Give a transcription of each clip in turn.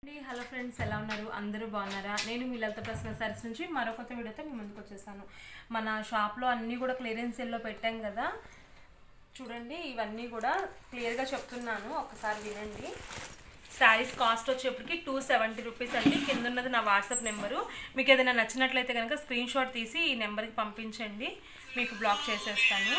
Hello friends, ఎలా ఉన్నారు? అందరూ బాగున్నారా? నేను మీ లలిత ప్రసన్న సారీస్ నుంచి మరో కొత్త వీడియోతో మీ ముందుకు వచ్చేసాను. మన షాప్లో అన్నీ కూడా క్లియరెన్స్ సేల్లో పెట్టాం కదా, చూడండి. ఇవన్నీ కూడా క్లియర్గా చెప్తున్నాను, ఒకసారి వినండి. శారీస్ కాస్ట్ వచ్చేప్పటికి 270 రూపీస్ అండి. కింద ఉన్నది నా వాట్సాప్ నెంబరు. మీకు ఏదైనా నచ్చినట్లయితే కనుక స్క్రీన్ షాట్ తీసి ఈ నెంబర్కి పంపించండి, మీకు బ్లాక్ చేసేస్తాను.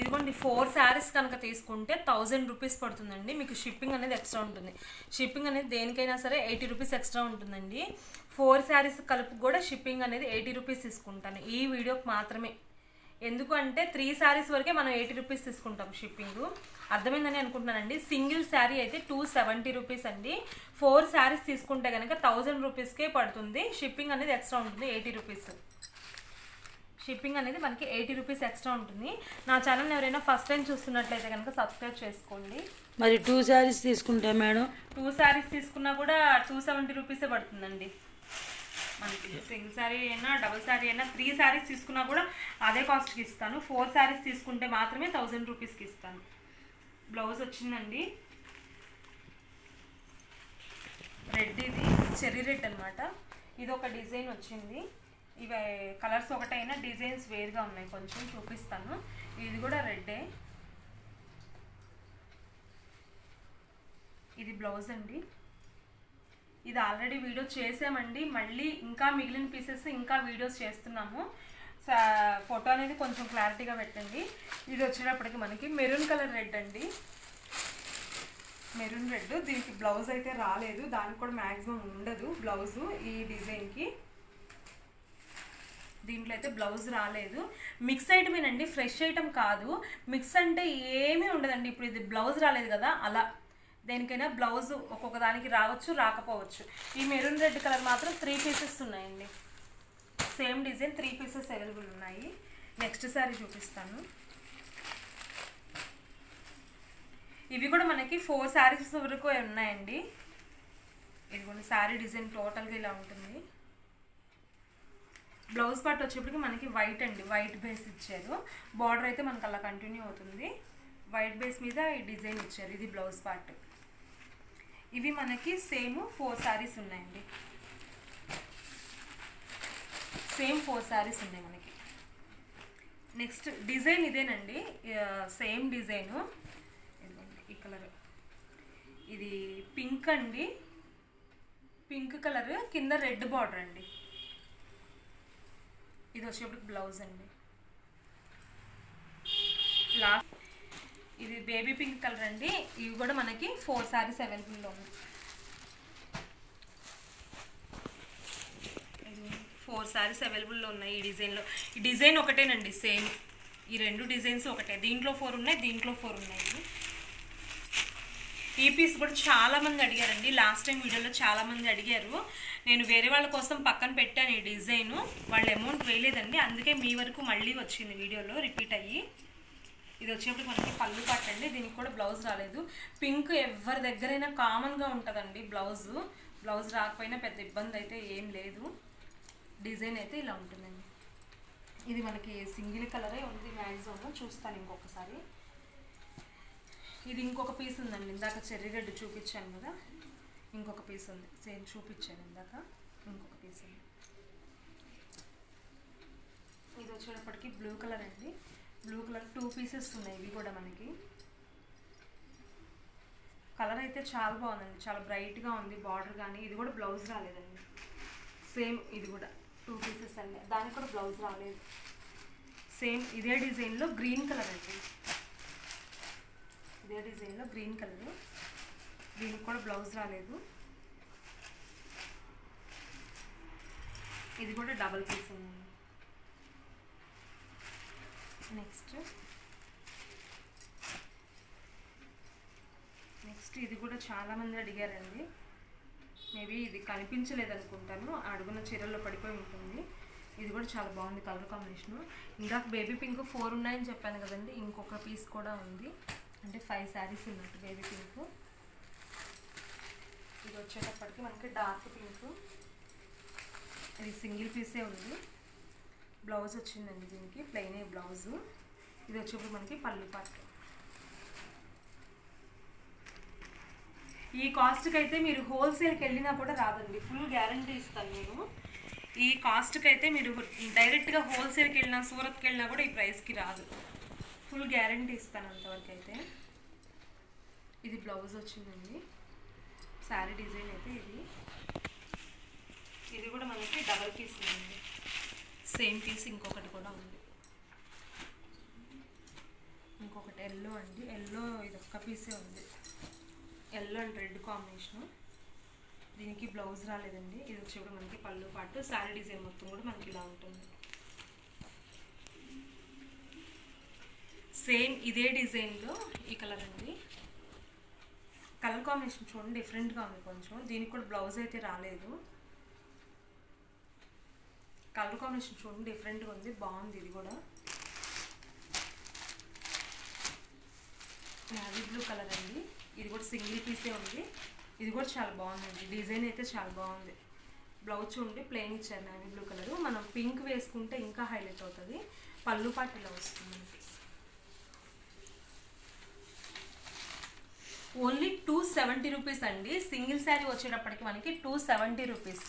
ఇదిగోండి, 4 శారీస్ కనుక తీసుకుంటే 1000 రూపీస్ పడుతుందండి. మీకు షిప్పింగ్ అనేది ఎక్స్ట్రా ఉంటుంది. షిప్పింగ్ అనేది దేనికైనా సరే 80 రూపీస్ ఎక్స్ట్రా ఉంటుందండి. 4 శారీస్ కలుపు కూడా షిప్పింగ్ అనేది 80 రూపీస్ తీసుకుంటాను ఈ వీడియోకి మాత్రమే. ఎందుకు అంటే 3 శారీస్ వరకే మనం 80 రూపీస్ తీసుకుంటాం షిప్పింగ్. అర్థమైందని అనుకుంటున్నానండి. సింగిల్ శారీ అయితే 270 రూపీస్ అండి. 4 శారీస్ తీసుకుంటే కనుక 1000 రూపీస్కే పడుతుంది. షిప్పింగ్ అనేది ఎక్స్ట్రా ఉంటుంది 80 రూపీస్. షిప్పింగ్ అనేది మనకి 80 రూపీస్ ఎక్స్ట్రా ఉంటుంది. నా ఛానల్ ఎవరైనా ఫస్ట్ టైం చూస్తున్నట్లయితే కనుక సబ్స్క్రైబ్ చేసుకోండి. మరి 2 శారీస్ తీసుకుంటే మేడం 2 శారీస్ తీసుకున్నా కూడా 270 రూపీసే పడుతుందండి మనకి. సింగిల్ శారీ అయినా డబుల్ శారీ అయినా 3 శారీస్ తీసుకున్నా కూడా అదే కాస్ట్కి ఇస్తాను. 4 శారీస్ తీసుకుంటే మాత్రమే 1000 రూపీస్కి ఇస్తాను. బ్లౌజ్ వచ్చిందండి రెడ్, ఇది చెర్రీ రెడ్ అనమాట. ఇది ఒక డిజైన్ వచ్చింది. ఇవి కలర్స్ ఒకటైనా డిజైన్స్ వేరుగా ఉన్నాయి, కొంచెం చూపిస్తాను. ఇది కూడా రెడ్డే. ఇది బ్లౌజ్ అండి. ఇది ఆల్రెడీ వీడియో చేసామండి, మళ్ళీ ఇంకా మిగిలిన పీసెస్ ఇంకా వీడియోస్ చేస్తున్నాము. ఫోటో అనేది కొంచెం క్లారిటీగా పెట్టండి. ఇది వచ్చేటప్పటికి మనకి మెరూన్ కలర్ రెడ్ అండి. మెరూన్ రెడ్, దీనికి బ్లౌజ్ అయితే రాలేదు, దానికి కూడా మ్యాక్సిమం ఉండదు బ్లౌజు. ఈ డిజైన్కి దీంట్లో అయితే బ్లౌజ్ రాలేదు. మిక్స్ ఐటమేనండి, ఫ్రెష్ ఐటమ్ కాదు. మిక్స్ అంటే ఏమీ ఉండదండి. ఇప్పుడు ఇది బ్లౌజ్ రాలేదు కదా, అలా దేనికైనా బ్లౌజ్ ఒక్కొక్క దానికి రావచ్చు, రాకపోవచ్చు. ఈ మెరూన్ రెడ్ కలర్ మాత్రం 3 పీసెస్ ఉన్నాయండి. సేమ్ డిజైన్ 3 పీసెస్ అవైలబుల్ ఉన్నాయి. నెక్స్ట్ శారీ చూపిస్తాను. ఇవి కూడా మనకి 4 శారీస్ వరకు ఉన్నాయండి. ఇది కూడా శారీ డిజైన్ టోటల్గా ఇలా ఉంటుంది. బ్లౌజ్ పార్ట్ వచ్చేప్పటికి మనకి వైట్ అండి, వైట్ బేస్ ఇచ్చారు. బార్డర్ అయితే మనకు అలా కంటిన్యూ అవుతుంది. వైట్ బేస్ మీద ఈ డిజైన్ ఇచ్చారు. ఇది బ్లౌజ్ పార్ట్. ఇవి మనకి సేమ్ 4 శారీస్ ఉన్నాయండి. సేమ్ 4 శారీస్ ఉన్నాయి మనకి. నెక్స్ట్ డిజైన్ ఇదేనండి, సేమ్ డిజైను. ఈ కలర్, ఇది పింక్ అండి. పింక్ కలర్ కింద రెడ్ బార్డర్ అండి. ఇది వచ్చేప్పటికి బ్లౌజ్ అండి. లాస్ట్ ఇది బేబీ పింక్ కలర్ అండి. ఇవి కూడా మనకి 4 శారీస్ అవైలబుల్లో ఉన్నాయి. 4 శారీస్ అవైలబుల్లో ఉన్నాయి ఈ డిజైన్లో. ఈ డిజైన్ ఒకటేనండి, సేమ్. ఈ 2 డిజైన్స్ ఒకటే. దీంట్లో 4 ఉన్నాయి, దీంట్లో 4 ఉన్నాయి. ఈ పీస్ కూడా చాలామంది అడిగారండి. లాస్ట్ టైం వీడియోలో చాలామంది అడిగారు. నేను వేరే వాళ్ళ కోసం పక్కన పెట్టాను ఈ డిజైను. వాళ్ళు అమౌంట్ వేయలేదండి, అందుకే మీ వరకు మళ్ళీ వచ్చింది వీడియోలో రిపీట్ అయ్యి. ఇది వచ్చేప్పుడు మనకి పళ్ళు పార్ట్ అండి. దీనికి కూడా బ్లౌజ్ రాలేదు. పింక్ ఎవరి దగ్గరైనా కామన్గా ఉంటుందండి బ్లౌజు. బ్లౌజ్ రాకపోయినా పెద్ద ఇబ్బంది అయితే ఏం లేదు. డిజైన్ అయితే ఇలా ఉంటుందండి. ఇది మనకి సింగిల్ కలరే ఉంది మ్యాక్సిమం. చూస్తాను ఇంకొకసారి. ఇది ఇంకొక పీస్ ఉందండి. ఇందాక చెర్రీ రెడ్ చూపించాను కదా, ఇంకొక పీస్ ఉంది. సేమ్ చూపించాను ఇందాక, ఇంకొక పీస్ ఉంది. ఇది వచ్చేటప్పటికి బ్లూ కలర్ అండి. బ్లూ కలర్ 2 పీసెస్ ఉన్నాయి. ఇవి కూడా మనకి కలర్ అయితే చాలా బాగుందండి, చాలా బ్రైట్గా ఉంది బార్డర్ కానీ. ఇది కూడా బ్లౌజ్ రాలేదండి. సేమ్ ఇది కూడా 2 పీసెస్ అండి. దానికి కూడా బ్లౌజ్ రాలేదు. సేమ్ ఇదే డిజైన్లో గ్రీన్ కలర్ అండి. ఇదే డిజైన్లో గ్రీన్ కలర్. దీనికి కూడా బ్లౌజ్ రాలేదు. ఇది కూడా డబల్ పీస్ ఉంది. నెక్స్ట్ ఇది కూడా చాలామంది అడిగారండి. మేబీ ఇది కనిపించలేదు అనుకుంటాను, అడుగున చీరల్లో పడిపోయి ఉంటుంది. ఇది కూడా చాలా బాగుంది కలర్ కాంబినేషను. ఇందాక బేబీ పింక్ 4 ఉన్నాయని చెప్పాను కదండి, ఇంకొక పీస్ కూడా ఉంది. అంటే 5 శారీస్ ఉన్నట్టు బేబీ పింక్. ఇది వచ్చేటప్పటికి మనకి డార్క్ పింక్. ఇది సింగిల్ పీసే ఉంది. బ్లౌజ్ వచ్చిందండి దీనికి, ప్లెయిన్ బ్లౌజు. ఇది వచ్చేప్పుడు మనకి పళ్ళు పార్ట్. ఈ కాస్ట్కి అయితే మీరు హోల్సేల్కి వెళ్ళినా కూడా రాదండి, ఫుల్ గ్యారంటీ ఇస్తాను నేను. ఈ కాస్ట్కి అయితే మీరు డైరెక్ట్గా హోల్సేల్కి వెళ్ళినా సూరత్కి వెళ్ళినా కూడా ఈ ప్రైస్కి రాదు, ఫుల్ గ్యారంటీ ఇస్తాను అంతవరకు అయితే. ఇది బ్లౌజ్ వచ్చిందండి, శారీ డిజైన్ అయితే ఇది కూడా మనకి డబల్ పీస్ ఉంది, సేమ్ పీస్ ఇంకొకటి కూడా ఉంది, ఇంకొకటి ఎల్లో అండి. ఎల్లో ఇది ఒక్క పీసే ఉంది, ఎల్లో అండ్ రెడ్ కాంబినేషను. దీనికి బ్లౌజ్ రాలేదండి. ఇది వచ్చి కూడా మనకి పళ్ళు పాటు, శారీ డిజైన్ మొత్తం కూడా మనకి ఇలా ఉంటుంది. సేమ్ ఇదే డిజైన్లో ఈ కలర్ అండి. కలర్ కాంబినేషన్ చూడండి డిఫరెంట్గా ఉంది కొంచెం. దీనికి కూడా బ్లౌజ్ అయితే రాలేదు. కలర్ కాంబినేషన్ చూడండి డిఫరెంట్గా ఉంది, బాగుంది. ఇది కూడా నేవీ బ్లూ కలర్ అండి. ఇది కూడా సింగిల్ పీసే ఉంది. ఇది కూడా చాలా బాగుందండి, డిజైన్ అయితే చాలా బాగుంది. బ్లౌజ్ చూడండి ప్లెయిన్ ఇచ్చారు నేవీ బ్లూ కలర్. మనం పింక్ వేసుకుంటే ఇంకా హైలైట్ అవుతుంది. పళ్ళు పాటు ఇలా వస్తుంది. ఓన్లీ 270 రూపీస్ అండి. సింగిల్ శారీ వచ్చేటప్పటికి మనకి 270 రూపీస్.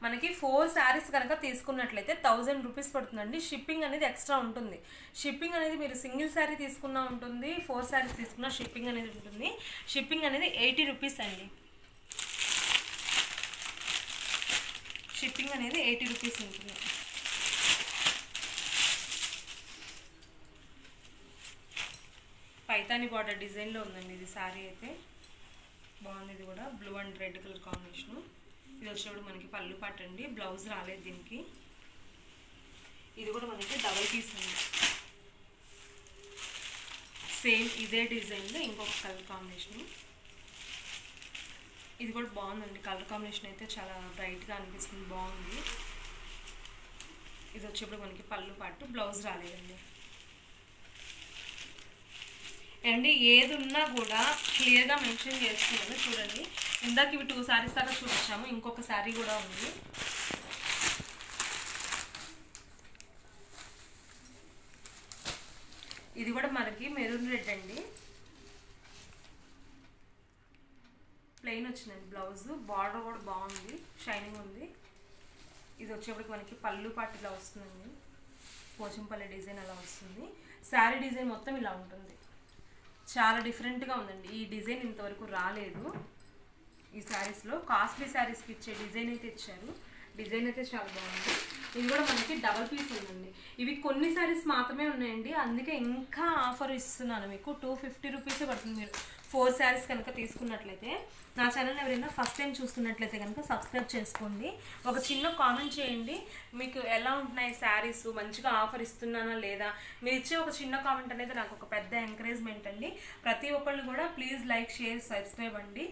మనకి 4 శారీస్ కనుక తీసుకున్నట్లయితే 1000 రూపీస్ పడుతుందండి. షిప్పింగ్ అనేది ఎక్స్ట్రా ఉంటుంది. షిప్పింగ్ అనేది మీరు సింగిల్ శారీ తీసుకున్నా ఉంటుంది, 4 శారీస్ తీసుకున్నా షిప్పింగ్ అనేది ఉంటుంది. షిప్పింగ్ అనేది 80 రూపీస్ అండి. షిప్పింగ్ అనేది 80 రూపీస్ ఉంటుంది. పైతాని బార్డర్ డిజైన్లో ఉందండి ఇది శారీ అయితే, బాగుంది. ఇది కూడా blue and red colour combination. ఇది వచ్చేప్పుడు మనకి పళ్ళు పాట అండి, బ్లౌజ్ రాలేదు దీనికి. ఇది కూడా మనకి డబల్ పీస్ ఉంది, సేమ్ ఇదే డిజైన్లో ఇంకొక కలర్ కాంబినేషను. ఇది కూడా బాగుందండి, కలర్ కాంబినేషన్ అయితే చాలా బ్రైట్గా అనిపిస్తుంది, బాగుంది. ఇది వచ్చేప్పుడు మనకి పళ్ళు పాటు, బ్లౌజ్ రాలేదండి. అండి ఏది ఉన్నా కూడా క్లియర్గా మెన్షన్ చేసుకున్నాను చూడండి. ఇందాక ఇవి 2 శారీస్ దాకా చూపించాము, ఇంకొక శారీ కూడా ఉంది. ఇది కూడా మనకి మెరూన్ రెడ్ అండి, ప్లెయిన్ వచ్చిందండి బ్లౌజ్. బార్డర్ కూడా బాగుంది, షైనింగ్ ఉంది. ఇది వచ్చేప్పటికి మనకి పళ్ళు పాటు ఇలా వస్తుందండి, పోచంపల్లి డిజైన్ అలా వస్తుంది. శారీ డిజైన్ మొత్తం ఇలా ఉంటుంది, చాలా డిఫరెంట్గా ఉందండి. ఈ డిజైన్ ఇంతవరకు రాలేదు ఈ శారీస్లో. కాస్ట్లీ శారీస్కి ఇచ్చే డిజైన్ అయితే ఇచ్చారు, డిజైన్ అయితే చాలా బాగుంది. ఇది కూడా మనకి డబల్ పీస్ ఉందండి. ఇవి కొన్ని శారీస్ మాత్రమే ఉన్నాయండి, అందుకే ఇంకా ఆఫర్ ఇస్తున్నాను మీకు. 250 రూపీసే పడుతుంది మీరు 4 శారీస్ కనుక తీసుకున్నట్లయితే. నా ఛానల్ ఎవరైనా ఫస్ట్ టైం చూస్తున్నట్లయితే కనుక సబ్స్క్రైబ్ చేసుకోండి. ఒక చిన్న కామెంట్ చేయండి, మీకు ఎలా ఉంటున్నాయి శారీస్, మంచిగా ఆఫర్ ఇస్తున్నానా లేదా. మీరు ఇచ్చే ఒక చిన్న కామెంట్ అనేది నాకు ఒక పెద్ద ఎంకరేజ్మెంట్ అండి. ప్రతి ఒక్కళ్ళు కూడా ప్లీజ్ లైక్, షేర్, సబ్స్క్రైబ్ అండి.